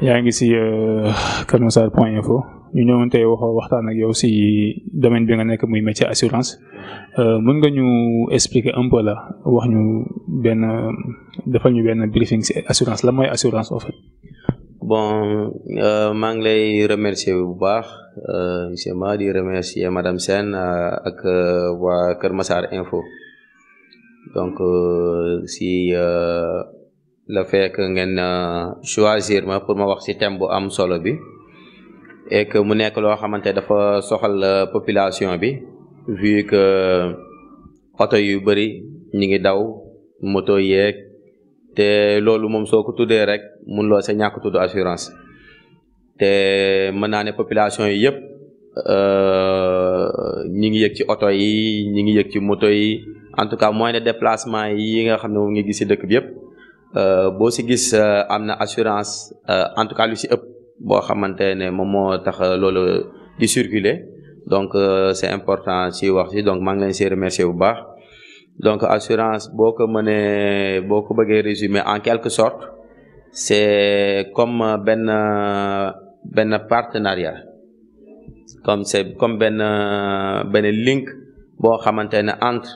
yaa ngi si Kër Massar point info ñu ñëwoon tey waxtaan ak yow si domaine bi nga nekk muy métier assurance mën nga ñu expliquer un peu la wax ñu defal ñu benn briefing si assurance la mooy assurance en fait. Bon maa ngi lay remercier bu baax monsieur Ma di remercier madame Sène ak waa Kër Massar info donc si le fait que ngeen choisir ma pour ma wax ci thème bu am solo bi et que mu nekk loo xamante dafa soxal population bi vu que oto yu bëri ñi ngi daw moto yeeg te loolu moom soo ko tuddee rek mun loo sa ñàkk tudd assurance te mën naa ne population yi yëpp ñi ngi yëg ci oto yi ñi ngi yëg ci moto yi en tout cas moyen de déplacement yi nga xam ne moom ngi gis ci dëkk bi yëpp boo si gis am na assurance en tout cas lu si ëpp boo xamante ne moom moo tax loolu di circuler donc c'est important si wax si donc maa ngi leen si remercier bu baax donc assurance boo ko bëggee résumer en quelque sorte c'est comme benn partenariat comme benn link boo xamante ne entre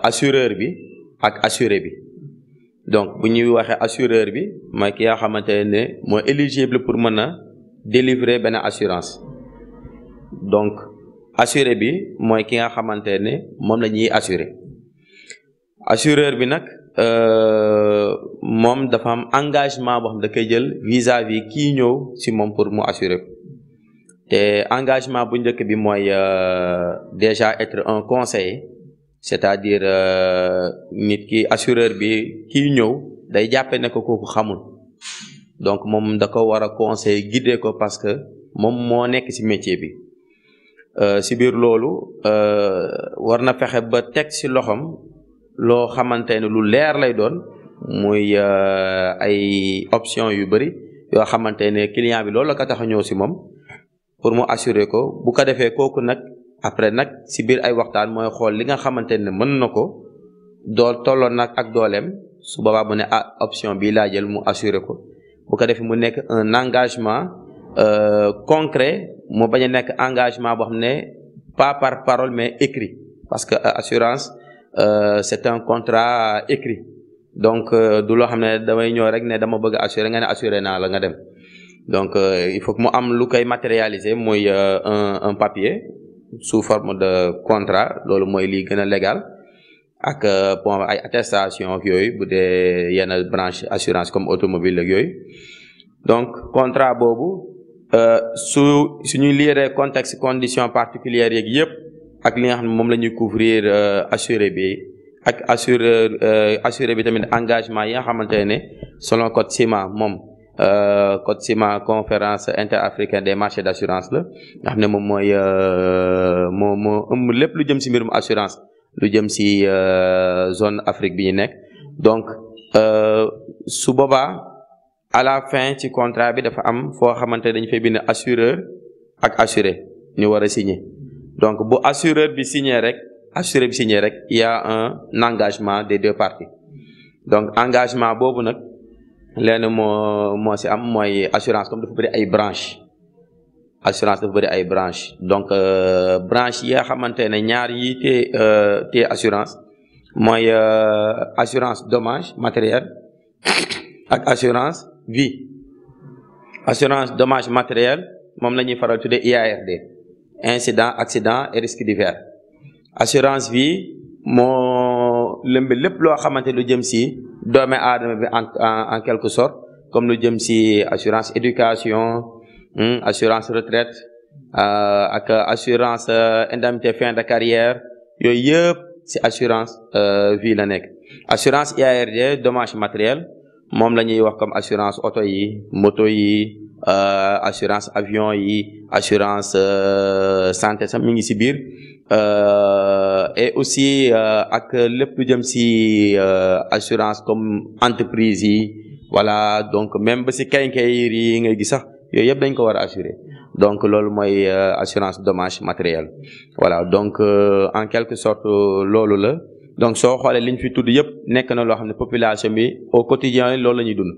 assureur bi ak assuré bi. Donc bu ñuy waxee assureur bi mooy ki nga xamante ne moo éligible pour mën a délivrer benn assurance donc assuré bi mooy ki nga xamante ne moom la ñuy assurer assureur bi nag moom dafa am engagement boo xam da koy jël vis-à-vis kii ñëw si moom pour mu assurer ko te engagement bu njëkk bi mooy déjà être un conseiller. C'est-à-dire nit ki assureur bi kii ñëw day jàppe ne ko kooku xamul donc moom da ko war a conseiller guider ko parce que moom moo nekk ci métier bi ci biir loolu war na fexe ba teg ci loxoom loo xamante ne lu leer lay doon muy ay options yu bari yoo xamante ne client bi loolu la ko tax a ñëw ci moom pour mu assurer ko bu ko defee kooku nag après nag si biir ay waxtaan mooy xool li nga xamante ne mën na ko tolloon nag ak dooleem su boobaa mu ne option bii laa jël mu assurer ko bu ko defee mu nekk un engagement concret mu bañ a nekk engagement boo xam ne pas par parole mais écrit parce que assurance c'est un contrat écrit donc du loo xam ne damay ñëw rek ne dama bëgg a assurer nga ne assurer naa la nga dem donc il faut que mu am lu koy matérialiser muy un papier sous forme de contrat loolu mooy lii gën a légal ak bon ay attestation ak yooyu bu dee yenn branche assurance comme automobile ak yooyu donc contrat boobu suñuy lire contexte condition particulières yeeg yëpp ak li nga xam ne moom la ñuy couvrir assuré bi ak assuré bi tamit engagement yi nga xamante ne selon code CIMA moom code CIMA conférence interafricaine des marchés d'assurance la nga xam ne moom mooy moo ëmb lépp lu jëm ci mbirum assurance lu jëm ci zone Afrique bi ñu nekk donc su boobaa à la fin ci contrat bi dafa am foo xamante dañu fay bind assureur ak assuré ñu war a signer donc bu assureur bi signer rek assuré bi signer rek il y a un engagement des deux parties donc engagement boobu nag lenn moo ci am mooy assurance comme dafa bëri ay branches assurance dafa bëri ay branches donc branche yi nga xamante ne ñaar yi te assurance mooy assurance dommage matériel ak assurance vie assurance dommage matériel moom la ñuy faral tuddee IARD incident accident et risque divers assurance vie moo lëmb lépp loo xamante lu jëm ci doomu aadama bi en quelque sorte comme lu jëm ci assurance éducation assurance retraite ak assurance indemnité fin de carrière yooyu yëpp ci assurance vie la nekk assurance IARD dommage matériel moom la ñuy wax comme assurance oto yi moto yi assurance avion yi assurance santé sax mi ngi ci biir et aussi ak lépp lu jëm ci assurance comme entreprise yi voilà donc même ba ci quincaillerie yi ngay gis sax yooyu yëpp dañ ko war a assurer donc loolu mooy assurance dommage matériel voilà donc en quelque sorte loolu la donc soo xoolee liñ fi tudd yëpp nekk na loo xam ne population bi au quotidien loolu la ñuy dund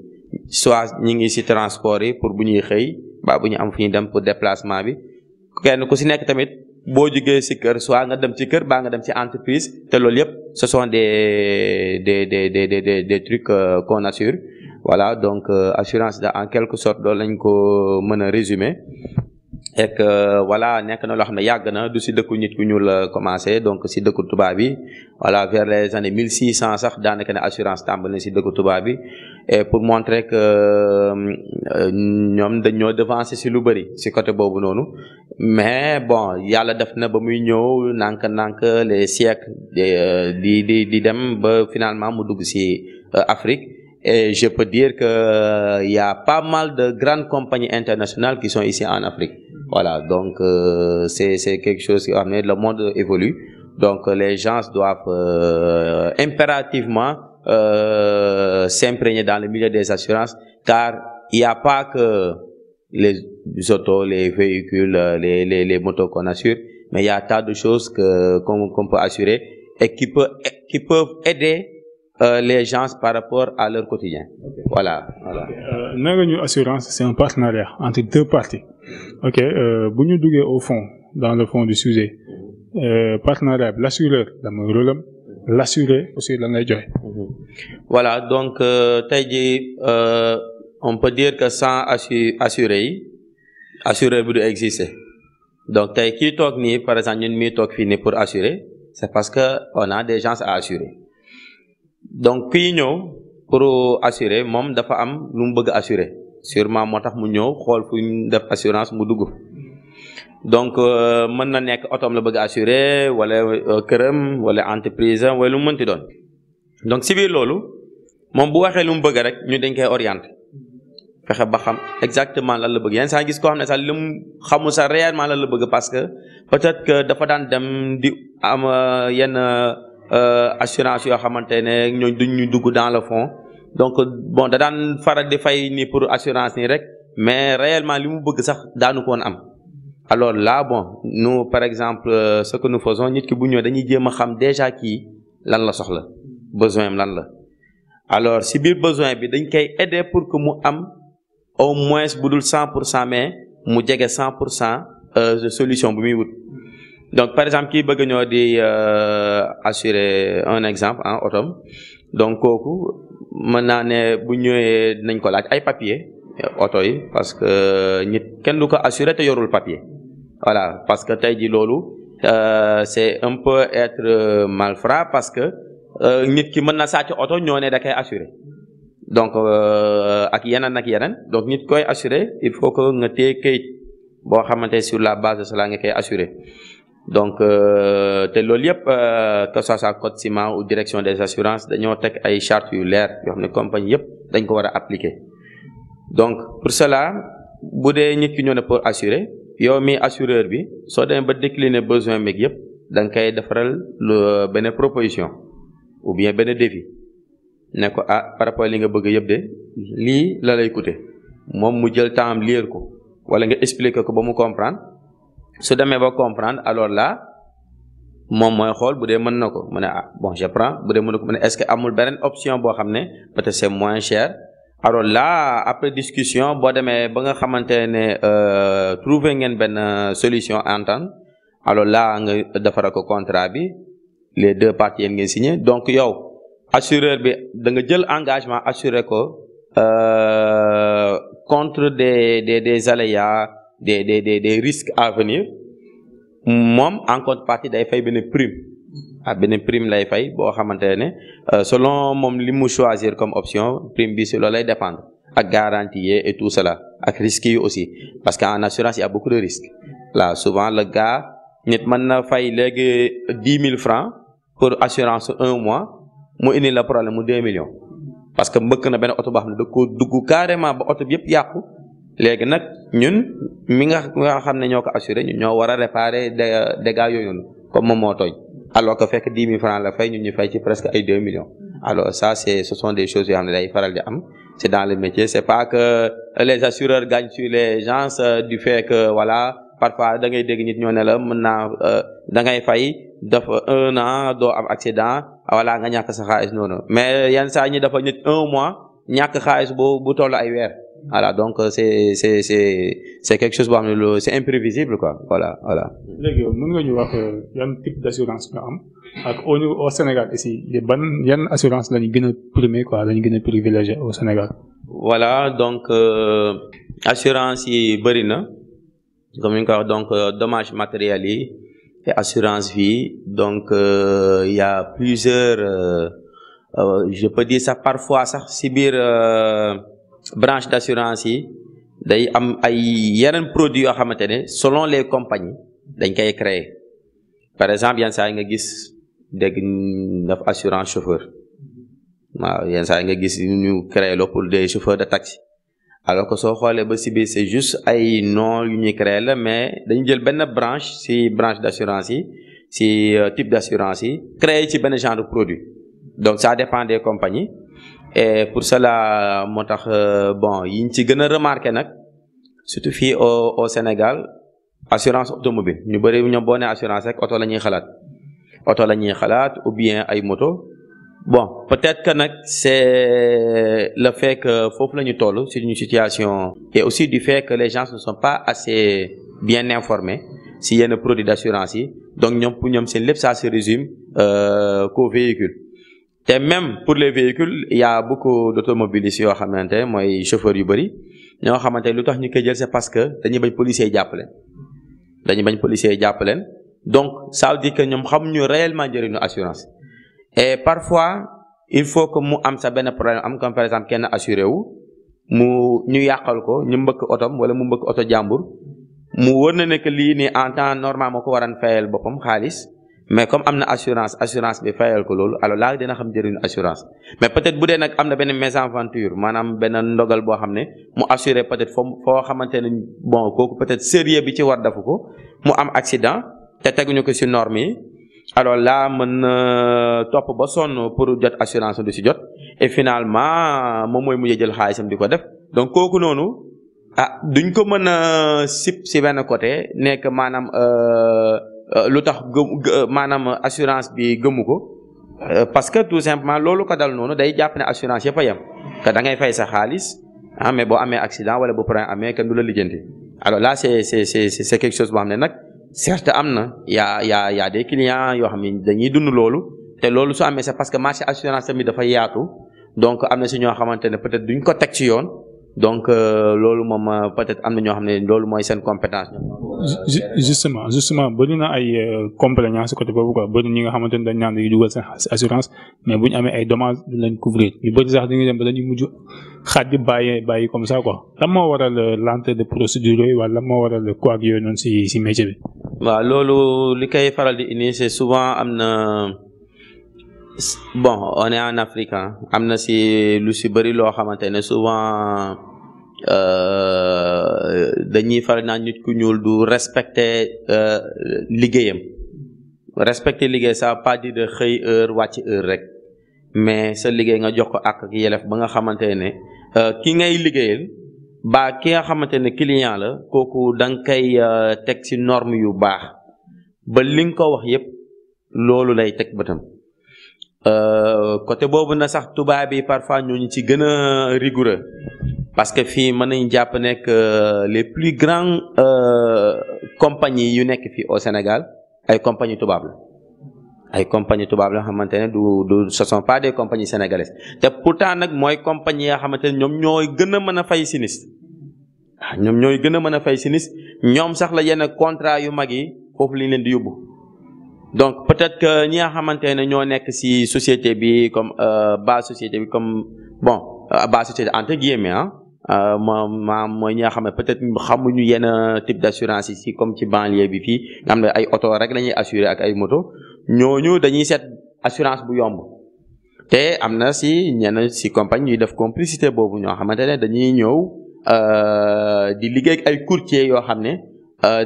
soit ñi ngi ci transport yi pour bu ñuy xëy ba bu ñu am fu ñu dem pour déplacement bi kenn ku ci nekk tamit boo jugee ci kër soit nga dem ci kër baa nga dem ci entreprise te loolu yëpp ce sont des trucs qu'on assure voilà donc assurance en quelque sorte loolu lañ ko mën a résumer et que voilà nekk na loo xam ne yàgg na du ci dëkku nit ku ñuul la commencé donc ci dëkku tubaab bi voilà vers les années 1600 sax daanaka ne assurance tàmbali na ci dëkku tubaab bi et pour montrer que ñoom dañoo devancer ci lu bari ci côté boobu noonu mais bon yàlla def na ba muy ñëw nànk les siècles di dem ba finalement mu dugg ci Afrique. Et je peux dire que il y a pas mal de grandes compagnies internationales qui sont ici en Afrique. Voilà, donc c'est quelque chose qui amène le monde évolue. Donc les gens doivent impérativement s'imprégner dans le milieu des assurances, car il n'y a pas que les autos, les véhicules, les motos qu'on assure, mais il y a tas de choses qu'on peut assurer et qui peuvent aider les gens par rapport à leur quotidien. Voilà. Nanga assurance, c'est un partenariat entre deux parties. Ok, bu ñu duggee au fond, dans le fond du sujet, partenariat bi l'assureur la mooy rôle am, l'assuré aussi lan lay joxe. Voilà, donc tey jii on peut dire que sans assuré yi assureur bi du exister. Donc tey kii toog nii par exemple ñun mii toog fii nii pour assurer, c'est parce que on a des gens à assurer. Donc kii ñëw pour assurer moom dafa am lu mu bëgg assurer sûrement moo tax mu ñëw xool fu ñu def assurance mu dugg donc mën na nekk otoom la bëgg assurer wala këram wala entreprise am wala lu mu mënti doon donc si biir loolu moom bu waxee lu mu bëgg rek ñu dañ koy orienter fexe ba xam exactement lan la bëgg yenn saa gis koo xam ne sax li mu xamul sax réellement lan la bëgg parce que peut-être que dafa daan dem di am yenn assurance yoo xamante ne ñooñu duñ ñu dugg dans le fond donc bon da daan faral di fay ni pour assurance nii rek mais réellement li mu bëgg sax daanu ko woon am alors là bon nous par exemple ce que nous faisons nit ki bu ñëw dañuy jéem a xam déjà kii lan la soxla besoin am lan la alors si biir besoin bi dañ koy aider pour que mu am au moins bu dul 100% mais mu jege 100% de solution bu muy wut. Donc par exemple kii bëgg ñoo di assurer un exemple en otom donc kooku mën naa ne bu ñëwee dinañ ko laaj ay papier oto yi parce que nit kenn du ko assurer te yorul papier voilà parce que tey ji loolu c'est un peu être malfrat parce que nit ki mën na sàcc oto ñoo ne da koy assurer donc ak yeneen donc nit koy assurer il faut que nga téye kayit boo xamante sur la base de cela nga koy assurer donc te loolu yëpp que ça soit code ciment ou direction des assurances dañoo teg ay chartes yu leer yoo xam ne compagnie yëpp dañ ko war a appliquer donc pour cela bu dee nit ki ñoo ne pour assurer yow mi assureur bi soo demee ba décliner besoin meeg yëpp da nga koy defaral benn proposition ou bien benn défi ne ko par rapport li nga bëgg yëpp de lii la lay coûter moom mu jël temps am lire ko wala nga expliquer ko ba mu comprendre su demee ba comprendre alors là moom mooy xool bu dee mën na ko mu ne bon je prends bu dee mën na ko mu ne est-ce que amul beneen option boo xam ne peut-être c'est moins cher alors là après discussion boo demee ba nga xamante ne trouver ngeen benn solution entente alors là nga defara ko contrat bi les deux parties yéen ngeen signé donc yow assureur bi da nga jël engagement assurer ko contre des aléas des risques à venir moom en contrepartie day fay benn prime benn prime lay fay boo xamante ne selon moom li mu choisir comme option prime bi si loolu lay dépendre ak garantie et tout cela ak risques yi aussi parce qu'en assurance il y a beaucoup de risques là souvent le gars nit mën na fay léegi 10 000 francs pour assurance 1 mois mu indi la problème mu 2 millions parce que mbëkk na benn oto boo xam ne da ko dugg carrément ba oto bi yëpp yàqu léegi nag ñun mi nga xam ne ñoo ko assuré ñun ñoo war a réparer dégâts yooyu noonu comme moom moo tooñ alors que fekk 10 000 francs la fay ñun ñu fay ci presque ay 2 millions alors ça ce sont des choses yoo xam ne day faral di am c'est dans le métier c'est pas que les assureurs gagnent sur les gens du fait que voilà parfois da ngay dégg nit ñoo ne la mën naa da ngay fay dafa 1 an doo am accident voilà nga ñàkk sa xaalis noonu mais yenn saa ñi dafa nit 1 mois ñàkk xaalis bu toll ay weer. Voilà, donc c'est quelque chose boo xam ne c'est imprévisible quoi, voilà. léegi mën nga ñu wax yan type d'assurance nga am ak au Sénégal ici yan assurance la ñu gën a primé quoi, la ñu gën a privilégié au Sénégal. Voilà, donc assurance yi bëri na comme ni nga ko wax, donc dommages matériels yi et assurance vie, donc il y a plusieurs je peux dire ça parfois sax si biir branche d'assurance yi day am ay yeneen produits yoo xamante ne selon les compagnies dañ koy créer. Par exemple yenn saa yi nga gis dégg daf assurance chauffeur, waaw yenn saa yi nga gis ñu créer lo pour des chauffeurs de taxi, alors que soo xoolee ba si biir c'est juste ay noms yu ñuy créer la, mais dañu jël benn branche si branche d'assurance yi, si type d'assurance yi créer ci benn genre de produit. Donc ça dépend des compagnies. Et pour cela moo tax bon yiñ ci gën a remarqué nag surtout fii au Sénégal, assurance automobile ñu bëri ñoom boo nee assurance rek oto la ñuy xalaat ou bien ay moto. Bon peut-être que nag c'est le fait que foofu la ñu toll sur une situation, et aussi du fait que les gens ne sont pas assez bien informés si yenn produits d'assurance yi, donc ñoom pour ñoom seen lépp ça se résume qu'au véhicule. Et même pour les véhicules, il y a beaucoup d'automobilistes yoo xamante ne mooy chauffeurs yu bëri ñoo xamante ne lu tax ñu koy jël c'est parce que dañuy bañ policiers yi jàpp leen. Donc ça veut dire que ñoom xamuñu réellement njëriñu assurance. Et parfois il faut que mu am sa benn problème am comme par exemple kenn assuré wu ñu yàqal ko, ñu mbëkk otom wala mu mbëkk oto jàmbur, mu wër na ne que lii nii en temps normal moo ko waran fayal boppam xaalis. Mais comme am na assurance bi fayal ko loolu, alors là dina xam njëriñu assurance. Mais peut-être bu dee nag am na benn mésaventure, maanaam benn ndogal boo xam ne mu assuré peut-être foo xamante ne bon kooku peut-être sérieux bi ci war dafu ko, mu am accident te teguñu ko ci norme yi, alors là mën na topp ba sonn pour jot assurance du ci jot, et finalement moom mooy mujjee jël xaalisam di ko def. Donc kooku noonu duñ ko mën a sip ci benn côté nekk maanaam lu tax maanaam assurance bi gëmu ko, parce que tout simplement loolu ko dal noonu day jàpp ne assurance yëpp a yem, que da ngay fay sa xaalis mais boo amee accident wala bu problème amee kenn du la lijjanti. Alors là c'est quelque chose boo xam ne nag certes am na y a des clients yoo xam ne dañuy dund loolu, te loolu su amee c'est parce que marché assurance tamit dafa yaatu, donc am na si ñoo xamante ne peut-être duñ ko teg ci yoon. Donc loolu moom peut-être am na ñoo xam ne loolu mooy seen compétence. justement bëri na ay compléments ci côté boobu quoi, bëri ñi nga xamante ne dañ naan dañuy dugal seen assurance, mais bu ñu amee ay dommages duñ leen couvrir, ñu bëri sax dañuy dem ba dañuy mujj xaaj di bàyyi comme ça quoi. lan moo waral lenteur de procédure yooyu wala lan moo waral quoi ak yooyu noonu ci métier bi. waaw loolu li koy faral di indi c'est souvent am na. Bon, on est en Afrique, am na si lu si bëri loo xamante ne souvent dañuy faral naan nit ku ñuul du respecter liggéeyam. Respecter liggéey ça veut pas dire de xëy heure wàcc heure rek, mais sa liggéey nga jox ko ak yelef ba nga xamante ne ki ngay liggéeyal ba ki nga xamante ne client la kooku da nga koy teg si norme yu baax ba li nga ko wax yépp loolu lay teg bëtam. Côté boobu na sax tubaab yi parfois ñooñu ci gën a rigoureux, parce que fii mën nañ jàpp nekk les plus grandes compagnies yu nekk fii au Sénégal ay compagnie tubaab la xamante ne du ce sont pas des compagnies sénégalaises, te pourtant nag mooy compagnie yoo xamante ne ñoom ñooy gën a mën a fay sinistre. Ñoom sax la yenn contrat yu mag yi foofu lañ leen di yóbbu. Donc peut-être que ñi nga xamante ne ñoo nekk ci société bi comme base société bi comme bon base société entre guillemets maam mooy ñi nga xam ne peut-être xamuñu yenn type d'assurance yi ci comme ci banlieue bi fii nga xam ne ay oto rek la ñuy assurer ak ay moto, ñooñu dañuy seet assurance bu yomb. te am na ci ñenn ci compagnie ñuy def complicité boobu ñoo xamante ne dañuy ñëw di liggéey ak ay courtier yoo xam ne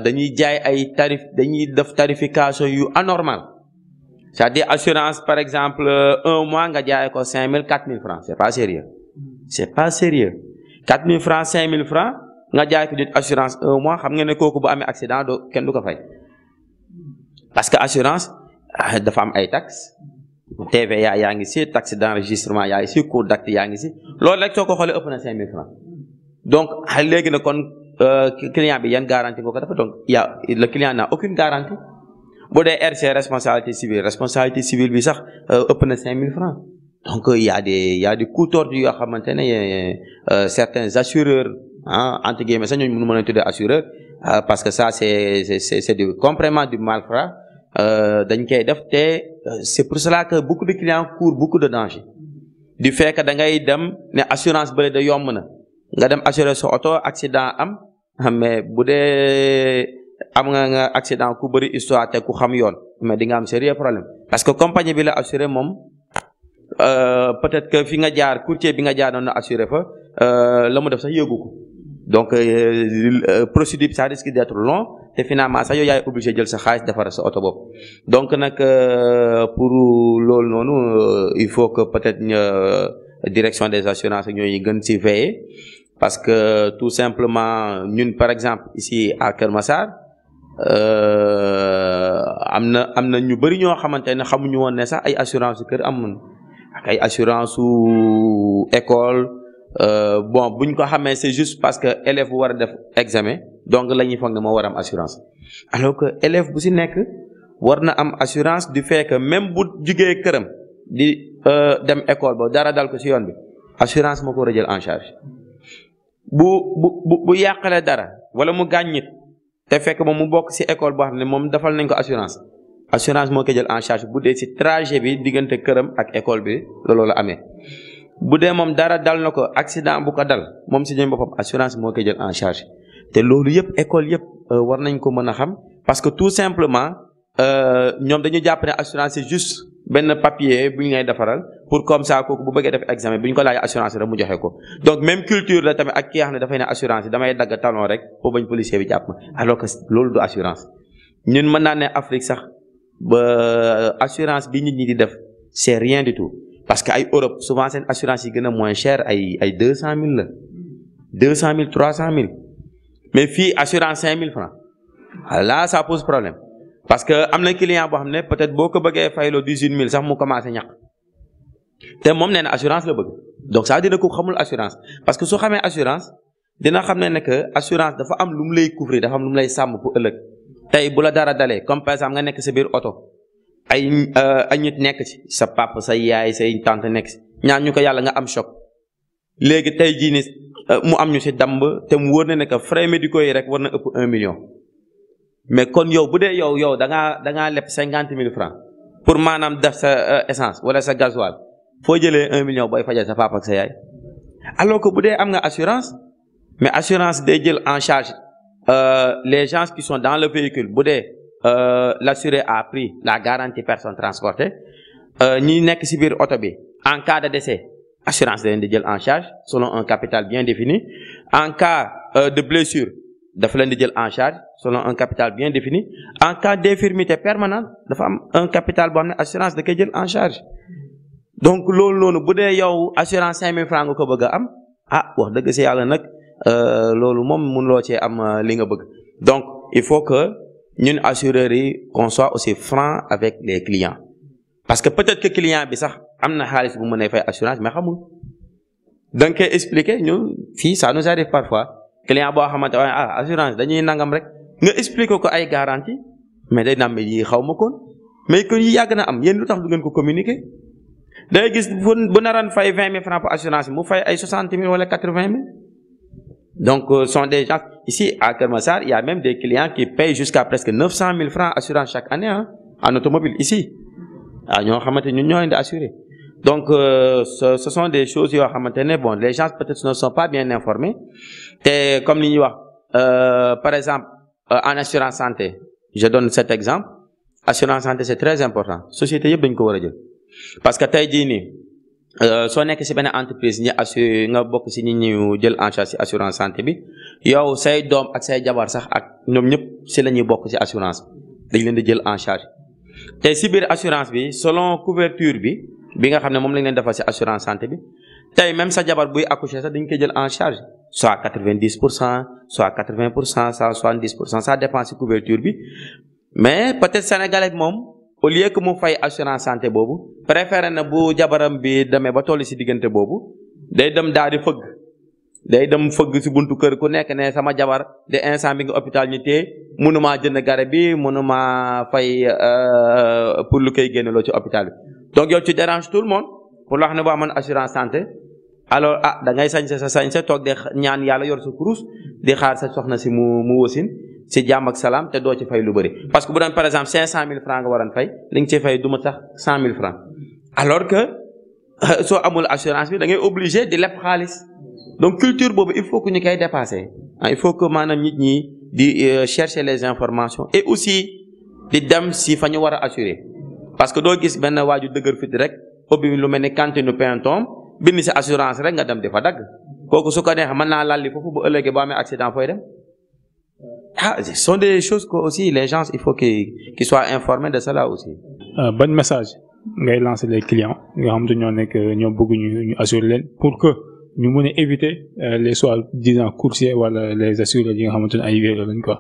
dañuy jaay ay tarif, dañuy def tarification yu anormal, c'est-à-dire assurance par exemple un mois nga jaay ko 5000 4000 francs, c'est pas sérieux 4000 francs 5000 francs nga jaay ko nit assurance un mois, xam nga ne kooku bu amee accident kenn du ko fay, parce que assurance dafa am ay taxes, TVA yaa ngi si taxe d'enregistrement yaa ngi si coût d'acte yaa ngi si loolu rek soo ko xoolee ëpp na 5000 francs donc léegi nag kon client bi yan garantie nga ko dafa donc le client n'a aucune garantie bu dee RC responsabilité civile bi sax ëpp na 5000 francs donc il y a des coûts tordus yoo xamante ne certains assureurs entre guillemets sax ñooñu mën a tuddee assureur parce que ça c'est du complément du malfrat dañ koy def te c'est pour cela que beaucoup de clients courent beaucoup de dangers du fait que da ngay dem ne assurance bële da yomb na nga dem assurer sa auto accident am mais bu dee am nga accident ku bëri histoire te ku xam yoon mais di nga am sérieux problème parce que compagnie bi la assuré moom peut-être que fi nga jaar courtier bi nga jaar noonu assuré fa la mu def sax yëgu ko donc procédure bi ça risque d'être long te finalement sax yow yaay obligé jël sa xaalis defar sa auto bopp donc nag pour loolu noonu il faut que peut-être direction des assurances ñooy gën ci veiller parce que tout simplement ñun par exemple ici à Keur Massar am na ñu bari ñoo xamante ne xamuñu woon ne sax ay assurance su kër am ak ay assurance su école bon buñ ko xamee c'est juste parce que élève bu war a def examen donc la ñuy foog ne moo war a am assurance alors que élève bu si nekk war na am assurance du fait que même bu jugee këram di dem école ba dara dal ko si yoon bi assurance moo ko war a jël en charge bu yàqale dara wala mu gaañ nit te fekk moom mu bokk si école boo xam ne moom defal nañ ko assurance moo koy jël en charge bu dee si trajet bi diggante këram ak école bi loolu la amee bu dee moom dara dal na ko accident bu ko dal moom si ñoom boppam assurance moo koy jël en charge te loolu yëpp école yëpp war nañ ko mën a xam parce que tout simplement ñoom dañu jàpp ne assurance c'est juste benn papier bu ñu ngay defaral pour comme ça kooku bu bëggee def examen bu ñu ko laajee assurance rek mu joxe ko donc même culture la tamit ak ki nga xam ne dafay ne assurance damay dagg talon rek pour bañ policier bi jàpp ma alors que loolu du assurance ñun mën naa ne Afrique sax ba assurance bi nit ñi di def c'est rien du tout parce que ay Europe souvent seen assurance yi gën a moins cher ay 200 000 la 200 000 300 000 mais fii assurance 5 000 francs là ça pose problème parce que am na client boo xam ne peut-être boo ko bëggee fayloo 18 000 sax mu commencé ñàkk te moom nee na assurance la bëgg donc ça dina ko xamul assurance parce que su xamee assurance dina xam ne que assurance dafa am lu mu lay couvrir dafa am lu mu lay sàmm pour ëllëg tey bu la dara dalee comme par exemple nga nekk sa biir oto ay nit nekk ci sa papa sa yaay say tante nekk ci ñaan ñu ko yàlla nga am choc léegi tey jii ni mu am ñu ci damb te mu wóor na ne que frais médicaux yi rek war na ëpp 1 million mais kon yow bu dee yow da ngaa leb 50 000 francs pour maanaam def sa essence wala sa gasoil foo jëlee 1 million booy fajal sa papa ak sa yaay alors que bu dee am nga assurance mais assurance day jël en charge les gens qui sont dans le véhicule bu dee l'assuré a pris la garantie personne transportée ñi nekk ci biir oto bi en cas de décès assurance da leen di jël en charge selon un capital bien défini en cas de blessure dafa leen di jël en charge selon un capital bien défini en cas d'infirmité permanente dafa am un capital boo xam ne assurance da koy jël en charge donc loolu noonu bu dee yow assurance 5000 francs nga ko bëgg a am wax dëgg ci yàlla nag loolu moom mënuloo cee am li nga bëgg donc il faut que ñun assureurs yi qu'on soit aussi franc avec les clients parce que peut-être que client bi sax am na xaalis bu mën a fay assurance mais xamul da nga koy expliquer ñun fii ça nous arrive parfois client boo xamante ne assurance dañuy nangam rek nga expliquer ko ay garantie mais day naan yi xaw ma koon mais que yi yàgg na am yéen lu tax du ngeen ko communiquer day gis bu naran fay 20 000 francs pour assurance mu fay ay 60 000 wala 80 000 donc sont des gens ici à Keur Massar il y a même des clients qui payent jusqu'à presque 900 000 francs assurance chaque année en automobile ici ñoo xamante ñun ñoo leen di assurer donc ce sont des choses yoo xamante ne bon les gens peut-être ne sont pas bien informés te comme li ñuy wax par exemple en assurance santé je donne cet exemple assurance santé c'est très important société yëpp dañ ko war a jël parce que tey jii nii soo nekk ci benn entreprise ñi assuré nga bokk ci ñi ñu jël en charge ci assurance santé bi yow say doom ak say jabar sax ak ñoom ñëpp ci la ñuy bokk ci assurance dañ leen di jël en charge te ci biir assurance bi selon couverture bi nga xam ne moom lañ leen defal ci assurance santé bi tey même sa jabar buy accoucher sax dañ koy jël en charge soit 90%, soit 80%, soit 70%, ça dépend ci couverture bi mais peut-être sénégalais moom au lieu que mu fay assurance santé boobu préféré na bu jabaram bi demee ba toll si diggante boobu day dem daal di fëgg day dem fëgg si buntu kër ku nekk ne sama jabar de instant bi nga hôpital ñu téye mënumaa jënd garab bi mënumaa fay pour lu koy génne loo ci hôpital bi donc yow tu déranges tout le monde pour la xam ne boo amoon assurance santé alors da ngay sañse sa sañse toog de ñaan yàlla yor sa kurus di xaar sa soxna si mu wasin si jàmm ak salaam te doo ci fay lu bëri parce que bu doon par exemple 500 000 francs nga waroon fay li nga ci fay du ma sax 100 000 francs alors que soo amul assurance bi da ngay obligé di leb xaalis donc culture boobu il faut que ñu koy dépasser il faut que maanaam nit ñi di chercher les informations et aussi di dem si fa ñu war a assurer parce que doo gis benn waaju dëgër fit rek ubbi lu mel ni cantine Pintom bind si assurance rek nga dem di fa dagg kooku su ko neexee mën naa lalli foofu bu ëllëgee boo amee accident fooy dem ce sont des choses que aussi les gens il faut qu'ils soient informés de cela aussi. Ban message ngay lancer les clients nga xam te ñoo nekk ñoo bëgg ñu assurer leen pour que ñu mën a éviter les soi-disant courtiers wala les assureurs yi nga xamante ne ay wéeru lañ quoi.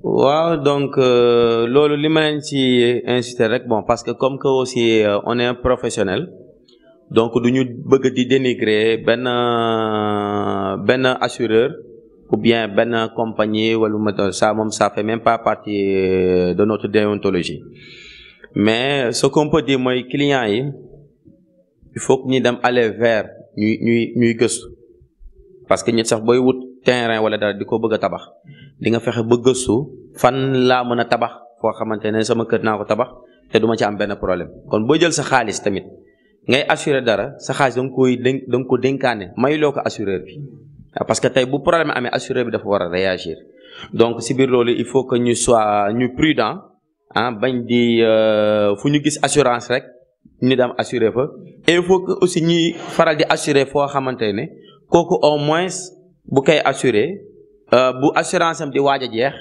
waaw donc loolu li ma leen ci insister rek bon parce que comme que aussi on est un professionnel donc du ñu bëgg di dénigrer benn assureur ou bien benn compagnie wala ça moom ça fait même pas partie de notre déontologie mais ce qu'on peut dire mooy clients yi il faut que ñu dem aller vers ñuy gëstu parce que nit sax booy wut terrain wala dara di ko bëgg a tabax di nga fexe ba gëstu fan laa mën a tabax foo xamante ne sama kër naa ko tabax te duma ci am benn problème kon boo jël sa xaalis tamit ngay assurer dara sa xaalis da nga ko dénkaane mayuloo ko assureur bi parce que tey bu problème amee assureur bi dafa war a réagir donc si biir loolu il faut que ñu prudent bañ di fu ñu gis assurance rek ñu dem assurer fa et il faut que aussi ñuy faral di assurer foo xamante ne kooku au moins bu koy assurer bu assurance am di waaj a jeex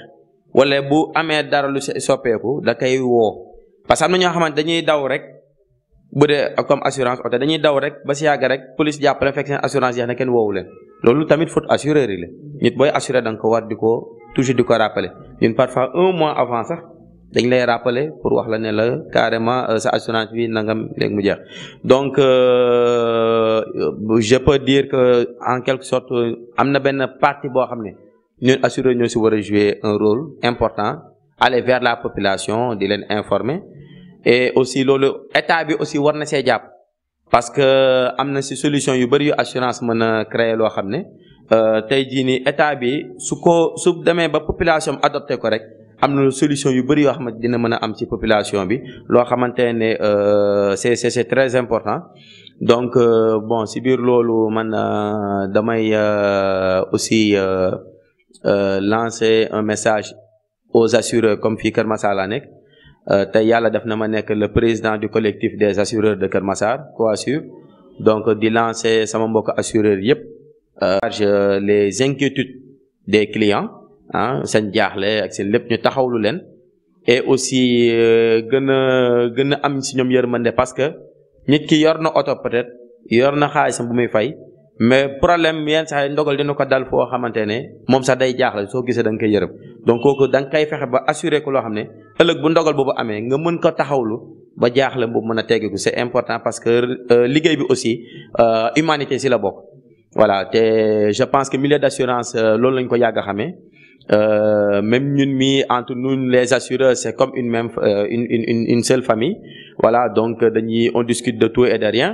wala bu amee dara lu soppeeku da koy woo parce que am na ñoo xamante dañuy daw rek bu dee comme assurance oto dañuy daw rek ba si yàgg rek police jàppale fekk seen assurance jeex na kenn woowu leen loolu tamit faute assureur yi la nit booy assurer da nga ko war di ko toujours di ko rappeler ñun parfois 1 mois avant sax dañ lay rappeler pour wax la ne la carrément sa assurance bi nangam léegi mu jeex donc je peux dire que en quelque sorte am na benn partie boo xam ne ñun assureurs ñoo si war a jouer un rôle important aller vers la population di leen informer et aussi loolu état bi aussi war na see jàpp parce que am na si solution yu bëri yu assurance mën a créer loo xam ne tey jii nii état bi su demee ba population adopté ko rek am na solution yu bëri yoo xamante dina mën a am ci population bi loo xamante ne c'est très important donc bon si biir loolu man damay aussi lancer un message aux assureurs comme fii Kër Massar laa nekk tey yàlla def na ma nekk le président du collectif des assureurs de Kër Massar Coassure donc di lancer sama mbokk assureurs yëpp les inquiétudes des clients seen jaaxle ak seen lépp ñu taxawlu leen et aussi gën a am si ñoom yërmande parce que nit ki yor na oto peut-être yor na xaalisam bu muy fay mais problème yenn saa yi ndogal dina ko dal foo xamante ne moom sax day jaaxle soo gisee da nga koy yërëm donc kooku da nga koy fexe ba assurer ko loo xam ne ëllëg bu ndogal boobu amee nga mën ko taxawlu ba jaaxle boobu mën a teggeeku c'est important parce que liggéey bi aussi humanité si la bokk voilà te je pense que milieu d'assurance loolu lañ ko yàgg a xamee même ñun mi entre nous les assureurs c'est comme une seule famille voilà donc dañuy on discute de tout et de rien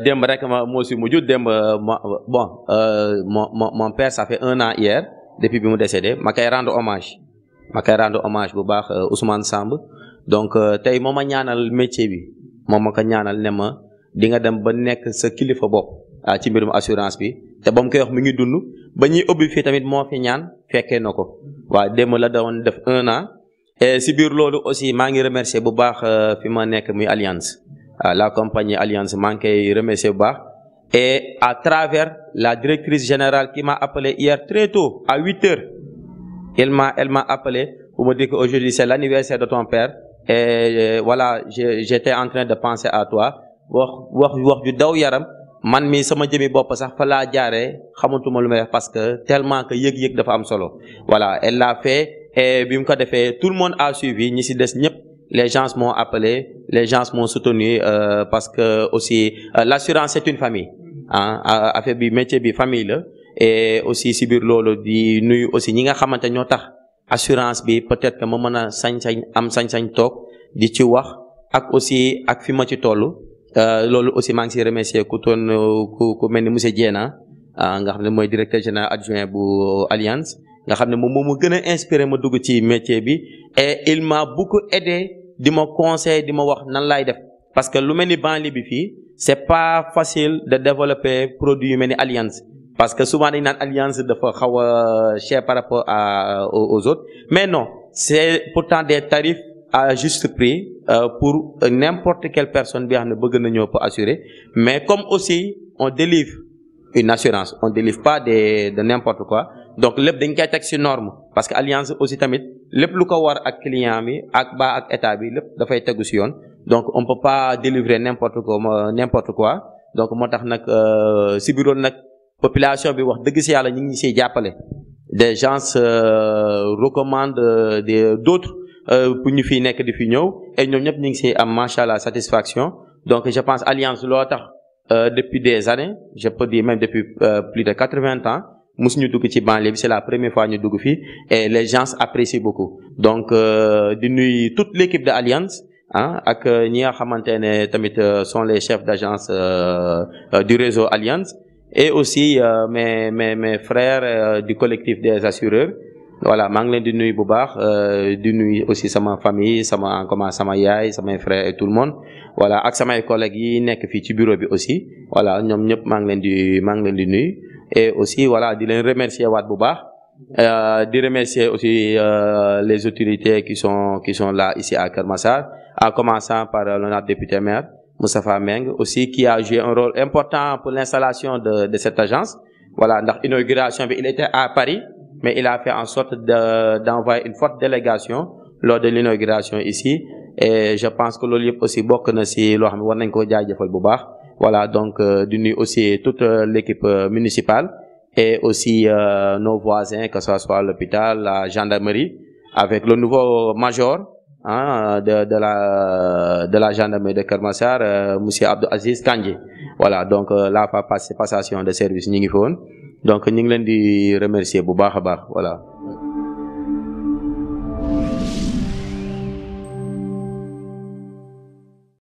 démb rek moo si mujj démb mon père ça fait 1 an hier depuis bi mu décédé ma koy rendre hommage bu baax Ousmane Samb donc tey moo ma ñaanal métier bi moo ma ko ñaanal ne ma di nga dem ba nekk sa kilifa bopp ci mbirum assurance bi te ba mu koy wax mi ngi dund ba ñuy ubbi fii tamit moo fi ñaan fekkee na ko waaw démb la doon def 1 an et si biir loolu aussi maa ngi remercier bu baax fi ma nekk muy Alliance la compagnie Alliance maa ngi koy remercier bu baax et à travers la directrice générale qui m'a appelé hier très tôt à 8 heures elle m'a appelé pour me dire qu'aujourd'hui c'est l'anniversaire de ton père et voilà j'étais en train de penser à toi wax ju daw yaram man mi sama jëmi bopp sax fa laa jaaree xamatuma lu may wax parce que tellement que yëg-yëg dafa am solo voilà elle l'a fait et bi mu ko defee tout le monde a suivi ñi si des ñëpp les gens m'ont appelé, les gens m'ont soutenu parce que aussi l'assurance c'est une famille hein affaire bi métier bi famille la et aussi si biir loolu di nuyu aussi ñi nga xamante ñoo tax assurance bi peut-être que ma mën a sañ-sañ am sañ-sañ toog di ci wax ak aussi ak fi ma ci toll loolu aussi maa ngi si remercier ku mel ni monsieur Diena nga xam ne mooy directeur général adjoint bu Allianz nga xam ne moom moo ma gën a inspiré ma dugg ci métier bi et il m'a beaucoup aidé di ma conseil di ma wax nan laay def parce que lu mel ni banlieue bi fii c'est pas facile de développer produit yu mel ni Allianz parce que souvent dañ naan Allianz dafa xaw a cher par rapport aux autres mais non c'est pourtant des tarifs à juste prix pour n'importe quelle personne bi xam ne bëgg na ñëw pour assurer mais comme aussi on délivre une assurance on délivre pas de n'importe quoi donc lépp dañ koy teg ci norme parce que Allianz aussi tamit lépp lu ko war ak client bi ak ak état bi lépp dafay tegu ci yoon donc on peut pas délivrer n'importe quoi donc moo tax nag ci biir loolu nag population bi wax dëgg ci yàlla ñu ngi ciy jàppale des gens recommandent d'autres pour ñu fi nekk di fi ñëw et ñoom ñëpp ñu ngi ci am machallah satisfaction donc je pense Allianz loo tax depuis des années je peux dire même depuis plus de 80 ans musuñu dugg ci banlieue bi c'est la première fois ñu dugg fii et les gens apprécient beaucoup donc di nuyu toute l'équipe de Allianz ah ak ñi nga xamante ne tamit sont les chefs d'agence du réseau Allianz et aussi mes frères du collectif des assureurs voilà maa ngi leen di nuyu bu baax di nuyu aussi sama famille sama yaay samay frères et tout le monde voilà ak samay collègues yi nekk fii ci bureau bi aussi voilà ñoom ñëpp maa ngi leen di nuyu et aussi voilà di leen remercier waat bu baax di remercier aussi les autorités qui sont là ici à Keur Massar en commençant par l'honorable député maire Moustapha Meng aussi qui a joué un rôle important pour l'installation de cette agence voilà ndax inauguration bi il était à Paris mais il a fait en sorte d'envoyer une forte délégation lors de l'inauguration ici et je pense que loolu yëpp aussi bokk na ci loo xam ne war nañ koo jaajëfal bu baax voilà donc di nuyu aussi toute l'équipe municipale et aussi nos voisins que ce soit l'hôpital la gendarmerie avec le nouveau major de la gendarmerie de Keur Massar monsieur Abdou Aziz Kandji voilà donc la passation de service ñi ngi fi woon donc ñu ngi leen di remercier bu baax a baax voilà